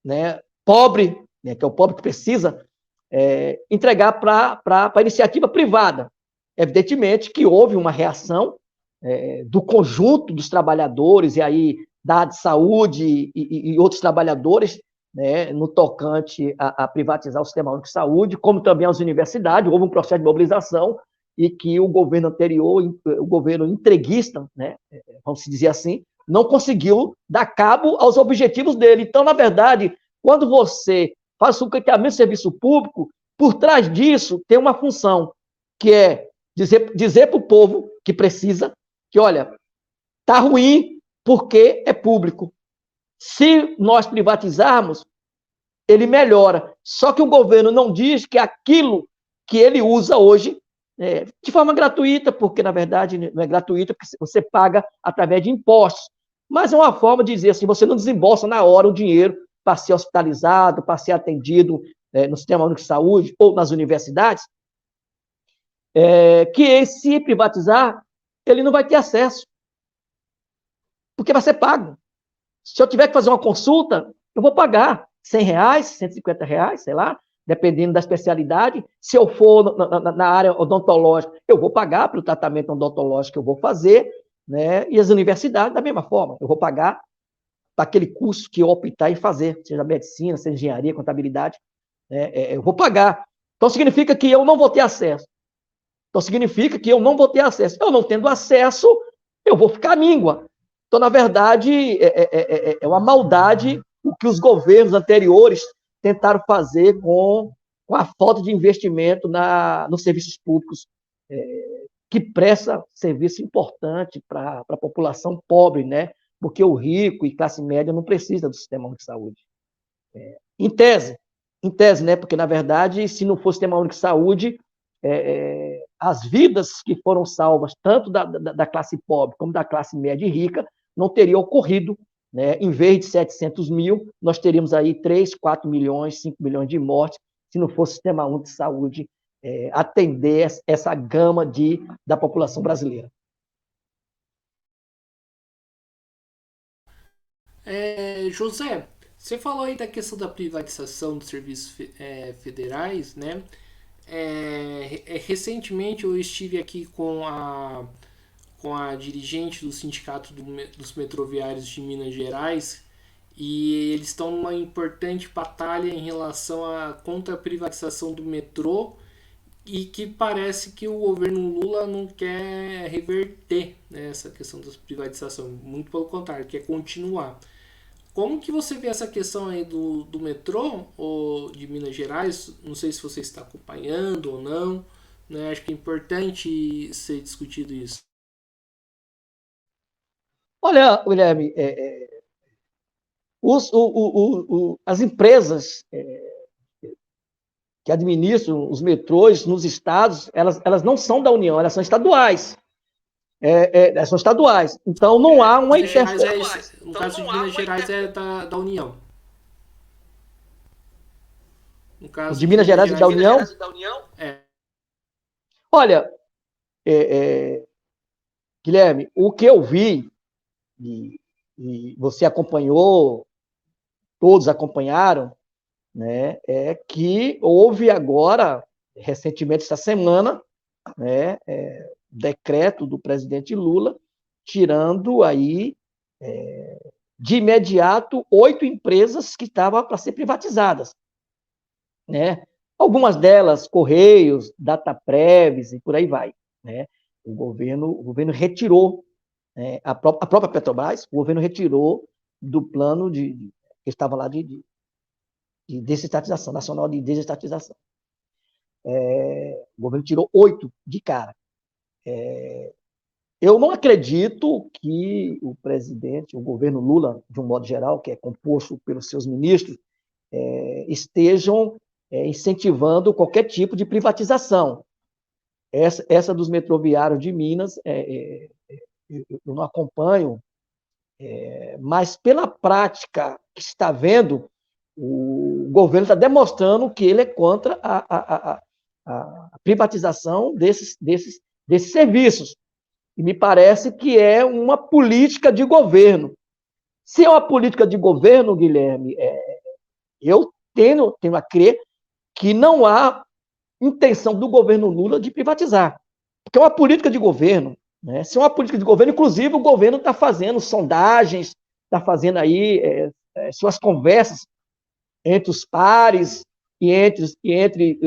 né, pobre, né, que é o pobre que precisa, entregar para a iniciativa privada. Evidentemente que houve uma reação do conjunto dos trabalhadores, e aí da área de saúde e outros trabalhadores, né, no tocante a privatizar o Sistema Único de Saúde, como também as universidades. Houve um processo de mobilização e que o governo anterior, o governo entreguista, né, vamos dizer assim, não conseguiu dar cabo aos objetivos dele. Então, na verdade, quando você faz o sucateamento do serviço público, por trás disso tem uma função, que é dizer para o povo que precisa, que, olha, está ruim, porque é público. Se nós privatizarmos, ele melhora. Só que o governo não diz que aquilo que ele usa hoje de forma gratuita, porque, na verdade, não é gratuita, porque você paga através de impostos. Mas é uma forma de dizer assim, você não desembolsa na hora o dinheiro para ser hospitalizado, para ser atendido no Sistema Único de Saúde ou nas universidades, que se privatizar, ele não vai ter acesso, porque vai ser pago. Se eu tiver que fazer uma consulta, eu vou pagar R$ 100, R$ 150, sei lá, dependendo da especialidade. Se eu for na área odontológica, eu vou pagar pelo tratamento odontológico que eu vou fazer, né? E as universidades, da mesma forma, eu vou pagar para aquele curso que eu optar em fazer, seja medicina, seja engenharia, contabilidade, eu vou pagar. Então, significa que eu não vou ter acesso. Então, significa que eu não vou ter acesso. Eu não tendo acesso, eu vou ficar míngua. Então, na verdade, é uma maldade o que os governos anteriores tentaram fazer com a falta de investimento nos serviços públicos, que presta serviço importante para a população pobre, né? Porque o rico e classe média não precisa do sistema único de saúde. Em tese, né? Porque, na verdade, se não fosse o sistema único de saúde, as vidas que foram salvas, tanto da classe pobre como da classe média e rica, não teria ocorrido, né? Em vez de 700 mil, nós teríamos aí 3, 4 milhões, 5 milhões de mortes, se não fosse o Sistema Único de Saúde atender essa gama da população brasileira. José, você falou aí da questão da privatização dos serviços federais, né? Recentemente eu estive aqui com a dirigente do Sindicato dos Metroviários de Minas Gerais e eles estão numa importante batalha em relação contra a privatização do metrô e que parece que o governo Lula não quer reverter, né, essa questão da privatização, muito pelo contrário, quer continuar. Como que você vê essa questão aí do metrô ou de Minas Gerais? Não sei se você está acompanhando ou não, né? Acho que é importante ser discutido isso. Olha, Guilherme, as empresas que administram os metrôs nos estados, elas não são da União, elas são estaduais. São estaduais. Então, não há uma interferência. No caso de Minas Gerais é da União. No caso de Minas Gerais e da União? É. Olha, Guilherme, o que eu vi, e você acompanhou, todos acompanharam, né, é que houve agora, recentemente, essa semana, né, decreto do presidente Lula, tirando aí, de imediato, 8 empresas que estavam para ser privatizadas. Né? Algumas delas, Correios, Dataprev e por aí vai. Né? O governo retirou, a própria Petrobras, o governo retirou do plano que estava lá de desestatização, nacional de desestatização. O governo tirou 8 de cara. Eu não acredito que o presidente, o governo Lula, de um modo geral, que é composto pelos seus ministros, estejam incentivando qualquer tipo de privatização. Essa dos metroviários de Minas, eu não acompanho, mas pela prática que está vendo, o governo está demonstrando que ele é contra a privatização desses serviços. E me parece que é uma política de governo. Se é uma política de governo, Guilherme, eu tenho a crer que não há intenção do governo Lula de privatizar. Porque é uma política de governo. Né? Se é uma política de governo, inclusive o governo está fazendo sondagens, está fazendo aí suas conversas entre os pares e entre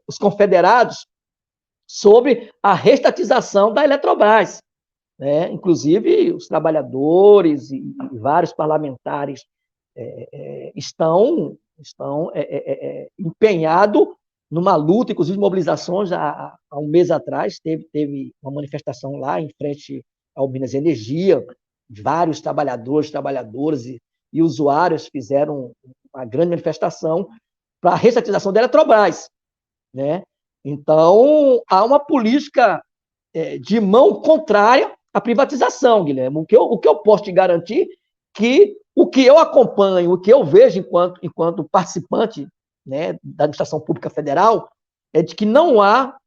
os confederados sobre a restatização da Eletrobras. Né? Inclusive, os trabalhadores e vários parlamentares estão empenhados numa luta, inclusive mobilizações. Há um mês atrás teve uma manifestação lá em frente ao Minas Energia, vários trabalhadores, trabalhadoras e usuários fizeram uma grande manifestação para a restatização da Eletrobras, né? Então, há uma política de mão contrária à privatização, Guilherme. O que eu posso te garantir que o que eu acompanho, o que eu vejo enquanto participante, né, da administração pública federal, é de que não há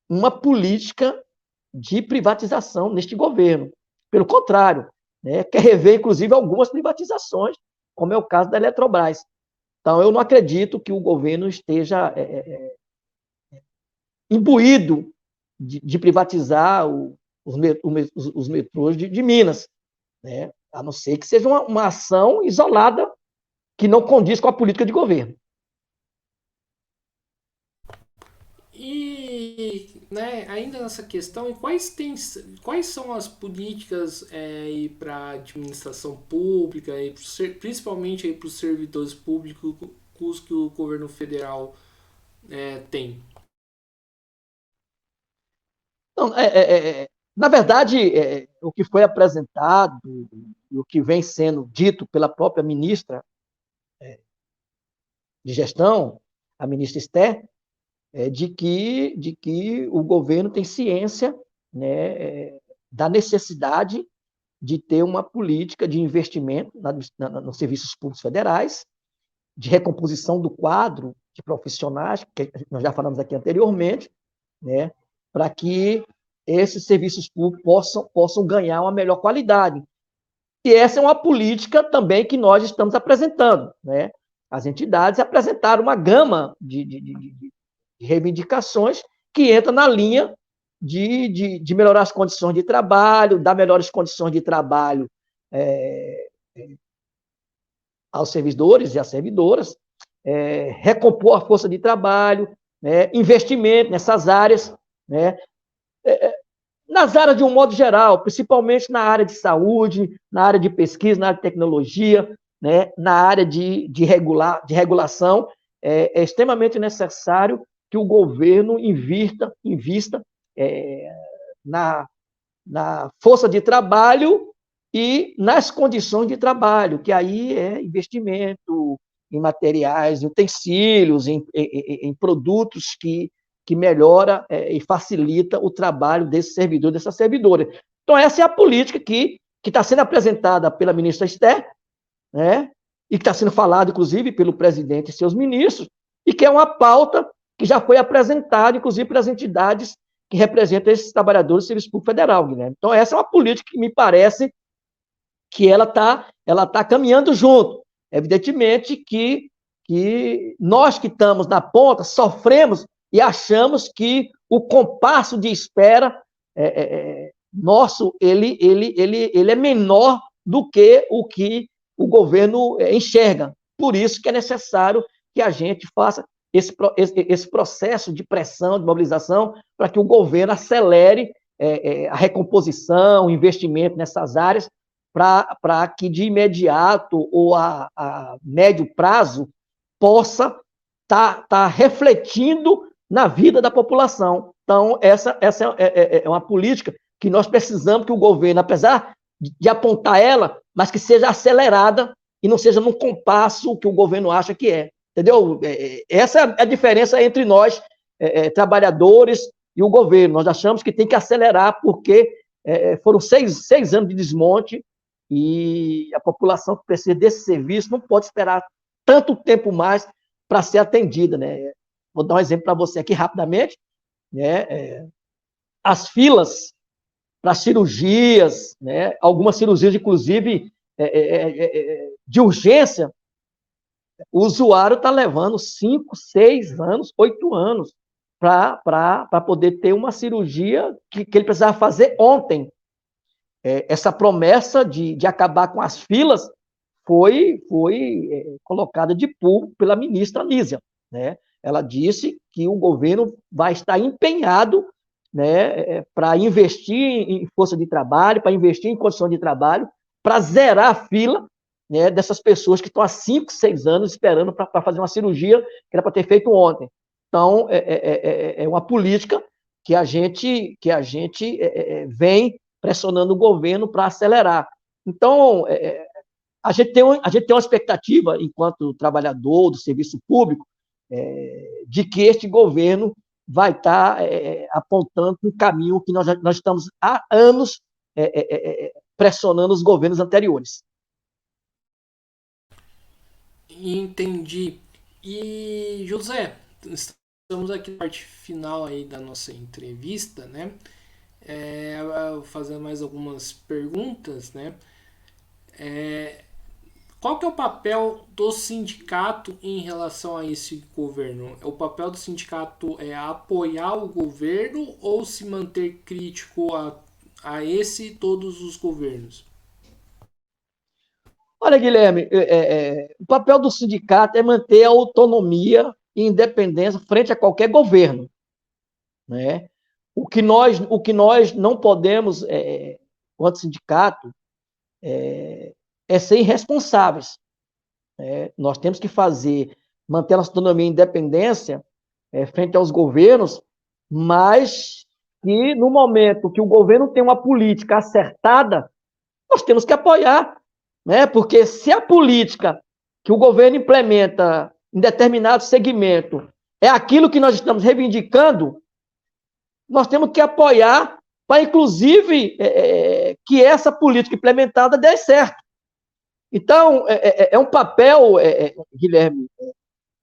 uma política de privatização neste governo. Pelo contrário, né, quer rever, inclusive, algumas privatizações, como é o caso da Eletrobras. Então, eu não acredito que o governo esteja imbuído de privatizar os metrôs de Minas, né? A não ser que seja uma ação isolada que não condiz com a política de governo. E, né, ainda nessa questão, quais são as políticas para a administração pública, principalmente para os servidores públicos que o governo federal tem? Não, na verdade, o que foi apresentado e o que vem sendo dito pela própria ministra de Gestão, a ministra Esther, de que o governo tem ciência, né, da necessidade de ter uma política de investimento nos serviços públicos federais, de recomposição do quadro de profissionais, que nós já falamos aqui anteriormente, né, para que esses serviços públicos possam ganhar uma melhor qualidade. E essa é uma política também que nós estamos apresentando, né? As entidades apresentaram uma gama de reivindicações que entra na linha de melhorar as condições de trabalho, dar melhores condições de trabalho aos servidores e às servidoras, recompor a força de trabalho, né, investimento nessas áreas, né, nas áreas de um modo geral, principalmente na área de saúde, na área de pesquisa, na área de tecnologia, né, na área de regulação, é extremamente necessário que o governo invista na, na força de trabalho e nas condições de trabalho, que aí é investimento em materiais, em utensílios, em produtos que melhora e facilita o trabalho desse servidor, dessa servidora. Então, essa é a política que está sendo apresentada pela ministra Esther, né, e que está sendo falado, inclusive, pelo presidente e seus ministros, e que é uma pauta que já foi apresentada, inclusive, pelas entidades que representam esses trabalhadores do Serviço Público Federal, Guilherme. Então, essa é uma política que me parece que ela tá caminhando junto. Evidentemente que nós que estamos na ponta sofremos e achamos que o compasso de espera nosso ele é menor do que o governo enxerga. Por isso que é necessário que a gente faça esse processo de pressão, de mobilização, para que o governo acelere a recomposição, o investimento nessas áreas, para que de imediato ou a médio prazo possa tá refletindo na vida da população. Então, essa é uma política que nós precisamos que o governo, apesar de apontar ela, mas que seja acelerada e não seja num compasso que o governo acha que é. Entendeu? Essa é a diferença entre nós, trabalhadores, e o governo. Nós achamos que tem que acelerar, porque foram seis anos de desmonte e a população que precisa desse serviço não pode esperar tanto tempo mais para ser atendida, né? Vou dar um exemplo para você aqui rapidamente, né? As filas para cirurgias, né? Algumas cirurgias, inclusive, de urgência, o usuário está levando 5, 6 anos, 8 anos para poder ter uma cirurgia que ele precisava fazer ontem. Essa promessa de acabar com as filas foi colocada de público pela ministra Nízia, né? Ela disse que o governo vai estar empenhado, né, para investir em força de trabalho, para investir em condições de trabalho, para zerar a fila, né, dessas pessoas que estão há 5, 6 anos esperando para fazer uma cirurgia que era para ter feito ontem. Então, é uma política que a gente vem pressionando o governo para acelerar. Então, a gente tem uma expectativa, enquanto trabalhador do serviço público, de que este governo vai estar apontando um caminho que nós estamos há anos pressionando os governos anteriores. Entendi. E José, estamos aqui na parte final aí da nossa entrevista, né? Fazendo mais algumas perguntas, né? Qual que é o papel do sindicato em relação a esse governo? O papel do sindicato é apoiar o governo ou se manter crítico a esse e todos os governos? Olha, Guilherme, o papel do sindicato é manter a autonomia e independência frente a qualquer governo, né? O que nós não podemos, quanto sindicato, é ser irresponsáveis. Nós temos que manter a nossa autonomia e independência frente aos governos, mas que no momento que o governo tem uma política acertada, nós temos que apoiar, né? Porque se a política que o governo implementa em determinado segmento é aquilo que nós estamos reivindicando, nós temos que apoiar para, inclusive, que essa política implementada dê certo. Então, é um papel, Guilherme,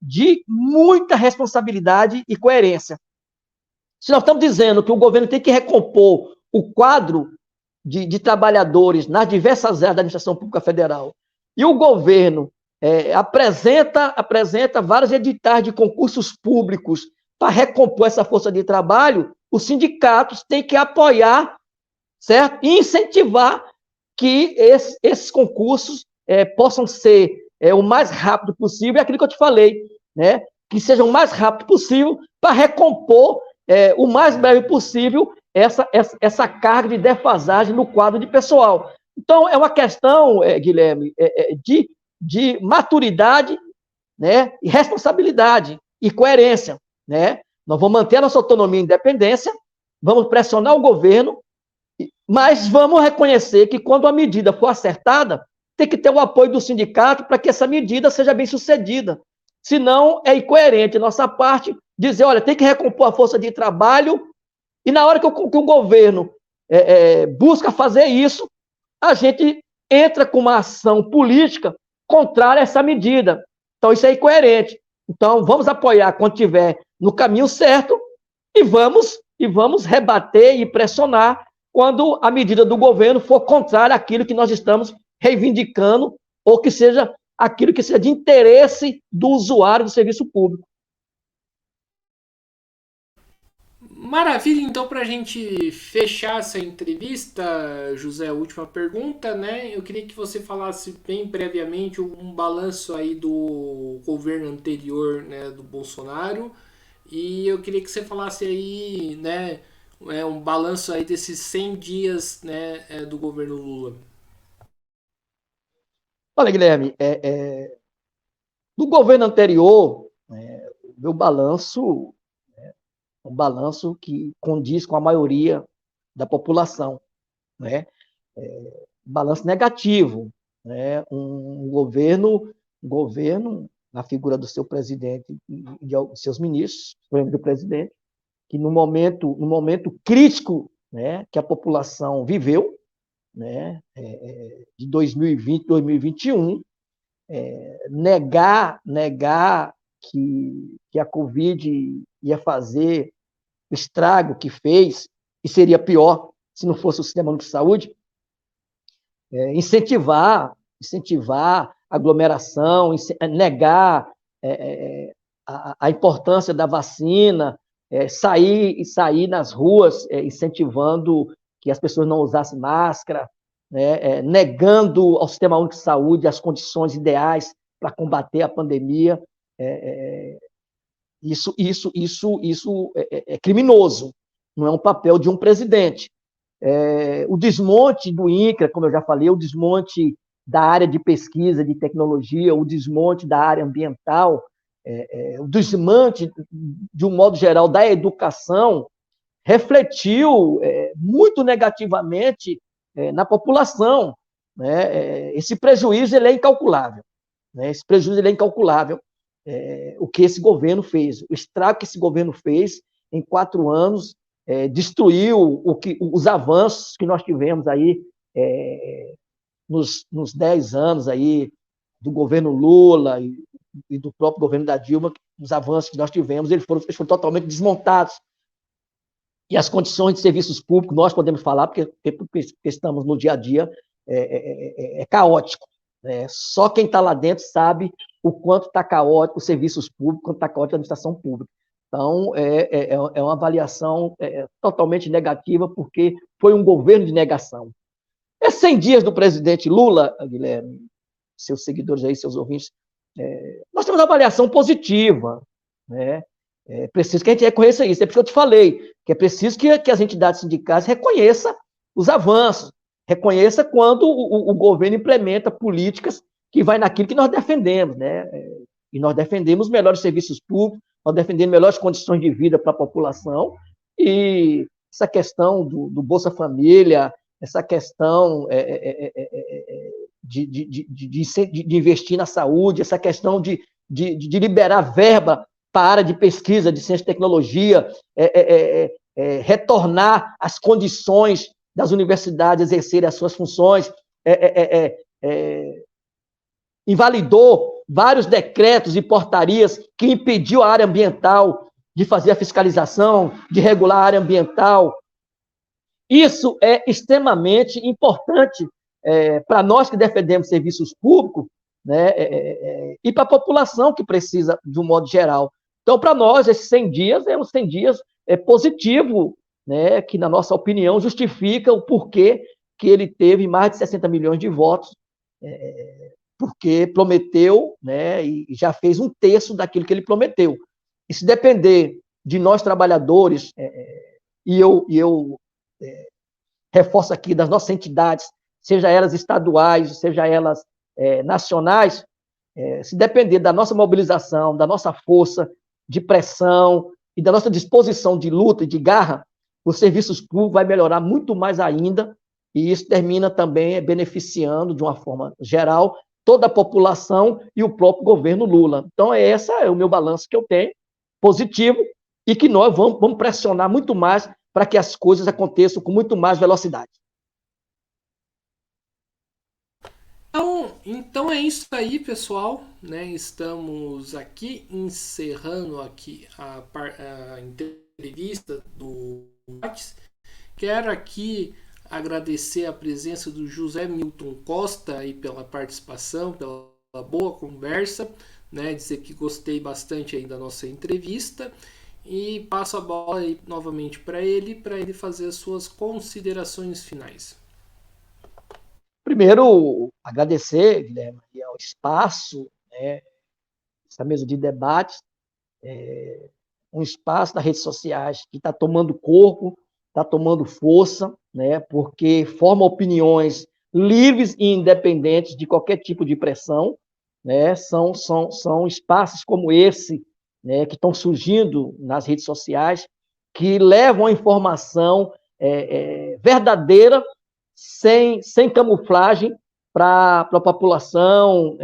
de muita responsabilidade e coerência. Se nós estamos dizendo que o governo tem que recompor o quadro de trabalhadores nas diversas áreas da administração pública federal, e o governo apresenta vários editais de concursos públicos para recompor essa força de trabalho, os sindicatos têm que apoiar, certo? E incentivar que esses concursos possam ser o mais rápido possível, é aquilo que eu te falei, né? Que seja o mais rápido possível para recompor o mais breve possível essa carga de defasagem no quadro de pessoal. Então, é uma questão, Guilherme, de maturidade, né, e responsabilidade e coerência. Né? Nós vamos manter a nossa autonomia e independência, vamos pressionar o governo, mas vamos reconhecer que quando a medida for acertada, tem que ter o apoio do sindicato para que essa medida seja bem sucedida. Senão, é incoerente a nossa parte dizer, olha, tem que recompor a força de trabalho, e na hora que o governo busca fazer isso, a gente entra com uma ação política contrária a essa medida. Então, isso é incoerente. Então, vamos apoiar quando estiver no caminho certo e vamos rebater e pressionar quando a medida do governo for contrária àquilo que nós estamos reivindicando ou que seja aquilo que seja de interesse do usuário do serviço público. Maravilha, então para a gente fechar essa entrevista, José, última pergunta, né? Eu queria que você falasse bem brevemente um balanço aí do governo anterior, né, do Bolsonaro, e eu queria que você falasse aí, né, um balanço aí desses 100 dias, né, do governo Lula. Olha, Guilherme, do governo anterior, o meu balanço um balanço que condiz com a maioria da população, né? Balanço negativo, né? Um governo na figura do seu presidente e de seus ministros, do presidente, que no momento crítico, né, que a população viveu, né, de 2020, 2021, negar que a Covid ia fazer o estrago que fez, e seria pior se não fosse o Sistema Único de Saúde, incentivar aglomeração, negar a importância da vacina, sair nas ruas incentivando que as pessoas não usassem máscara, né, negando ao Sistema Único de Saúde as condições ideais para combater a pandemia. Isso é criminoso, não é um papel de um presidente. O desmonte do INCRA, como eu já falei, o desmonte da área de pesquisa, de tecnologia, o desmonte da área ambiental, o desmonte, de um modo geral, da educação, refletiu muito negativamente na população. né, esse prejuízo ele é incalculável. Né, esse prejuízo ele é incalculável, o que esse governo fez, o estrago que esse governo fez em 4 anos, destruiu os avanços que nós tivemos aí nos 10 anos aí do governo Lula e do próprio governo da Dilma, os avanços que nós tivemos, eles foram totalmente desmontados. E as condições de serviços públicos, nós podemos falar, porque estamos no dia a dia, é caótico. Né? Só quem está lá dentro sabe o quanto está caótico os serviços públicos, quanto está caótico a administração pública. Então, é uma avaliação totalmente negativa, porque foi um governo de negação. 100 dias do presidente Lula, Guilherme, seus seguidores aí, seus ouvintes, nós temos uma avaliação positiva, né? É preciso que a gente reconheça isso. É por isso que eu te falei, que é preciso que as entidades sindicais reconheçam os avanços, reconheça quando o governo implementa políticas que vai naquilo que nós defendemos, né? E nós defendemos melhores serviços públicos, nós defendemos melhores condições de vida para a população, e essa questão do Bolsa Família, essa questão de investir na saúde, essa questão de liberar verba para a área de pesquisa, de ciência e tecnologia, retornar as condições das universidades exercerem as suas funções, invalidou vários decretos e portarias que impediu a área ambiental de fazer a fiscalização, de regular a área ambiental. Isso é extremamente importante para nós que defendemos serviços públicos, né, e para a população que precisa, de um modo geral. Então, para nós, esses 100 dias é um 100 dias positivo, né, que, na nossa opinião, justifica o porquê que ele teve mais de 60 milhões de votos, porque prometeu, né, e já fez 1/3 daquilo que ele prometeu. E se depender de nós, trabalhadores, e eu reforço aqui, das nossas entidades, seja elas estaduais, seja elas nacionais, se depender da nossa mobilização, da nossa força de pressão e da nossa disposição de luta e de garra, os serviços públicos vai melhorar muito mais ainda, e isso termina também beneficiando, de uma forma geral, toda a população e o próprio governo Lula. Então, esse é o meu balanço que eu tenho, positivo, e que nós vamos pressionar muito mais para que as coisas aconteçam com muito mais velocidade. Então é isso aí, pessoal, né? Estamos aqui encerrando aqui a entrevista do Whats. Quero aqui agradecer a presença do José Milton Costa aí pela participação, pela boa conversa, né? Dizer que gostei bastante aí da nossa entrevista, e passo a bola aí novamente para ele fazer as suas considerações finais. Primeiro, agradecer, Guilherme, ao espaço, né, essa mesa de debates, um espaço das redes sociais que está tomando corpo, está tomando força, né, porque forma opiniões livres e independentes de qualquer tipo de pressão, né, são espaços como esse, né, que estão surgindo nas redes sociais, que levam a informação verdadeira, sem camuflagem, para a população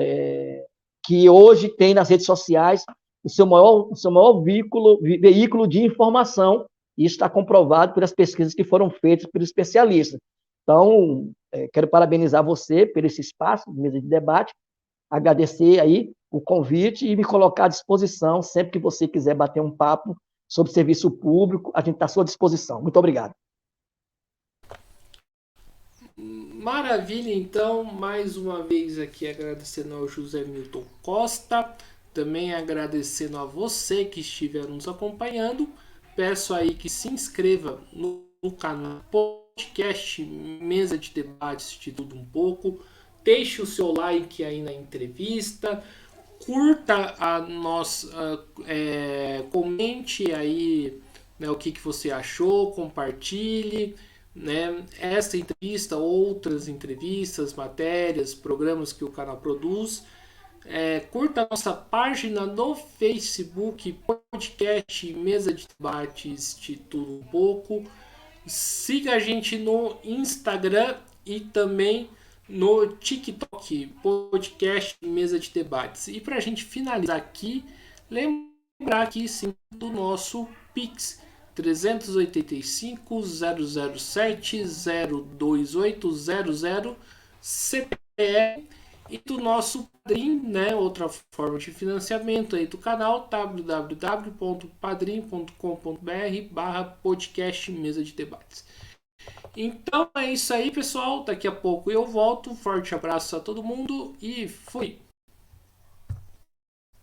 que hoje tem nas redes sociais o seu maior veículo de informação. Isso está comprovado pelas pesquisas que foram feitas pelos especialistas. Então, quero parabenizar você por esse espaço, mesa de debate, agradecer aí o convite e me colocar à disposição sempre que você quiser bater um papo sobre serviço público, a gente está à sua disposição. Muito obrigado. Maravilha, então, mais uma vez aqui agradecendo ao José Milton Costa, também agradecendo a você que estiver nos acompanhando. Peço aí que se inscreva no canal podcast Mesa de Debates de Tudo Um Pouco, deixe o seu like aí na entrevista, curta a nossa, comente aí, né, o que você achou, compartilhe, né, esta entrevista, outras entrevistas, matérias, programas que o canal produz. Curta a nossa página no Facebook, podcast Mesa de Debates de Tudo Um Pouco. Siga a gente no Instagram e também no TikTok, podcast Mesa de Debates. E para a gente finalizar aqui, lembrar aqui sim do nosso Pix 385 007 02800 CPF e do nosso Padrim, né? Outra forma de financiamento aí do canal www.padrim.com.br/podcast Mesa de Debates. Então é isso aí, pessoal. Daqui a pouco eu volto. Forte abraço a todo mundo e fui!